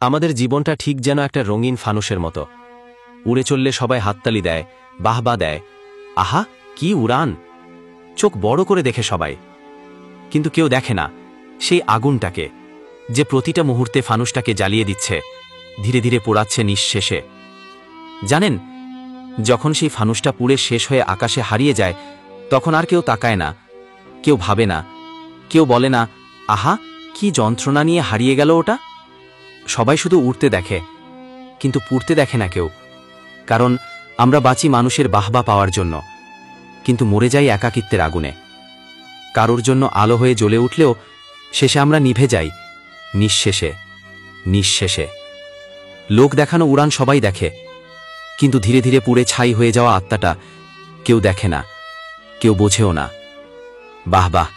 আমাদের জীবনটা ঠিক যেন একটা রঙিন ফানুসের মতো। উড়ে চললে সবাই হাততালি দেয়, বাহবা দেয়, আহা কি উড়ান, চোখ বড় করে দেখে সবাই। কিন্তু কেউ দেখে না সেই আগুনটাকে, যে প্রতিটা মুহূর্তে ফানুসটাকে জ্বালিয়ে দিচ্ছে, ধীরে ধীরে পোড়াচ্ছে নিঃশেষে। জানেন, যখন সেই ফানুসটা পুড়ে শেষ হয়ে আকাশে হারিয়ে যায়, তখন আর কেউ তাকায় না, কেউ ভাবে না, কেউ বলে না, আহা কি যন্ত্রণা নিয়ে হারিয়ে গেল ওটা। সবাই শুধু উড়তে দেখে, কিন্তু পুড়তে দেখে না কেউ। কারণ আমরা বাঁচি মানুষের বাহবা পাওয়ার জন্য, কিন্তু মরে যাই একাকিত্বের আগুনে। কারোর জন্য আলো হয়ে জ্বলে উঠলেও শেষে আমরা নিভে যাই নিঃশেষে, নিঃশেষে। লোক দেখানো উড়ান সবাই দেখে, কিন্তু ধীরে ধীরে পুড়ে ছাই হয়ে যাওয়া আত্মাটা কেউ দেখে না, কেউ বোঝেও না। বাহ বাহ।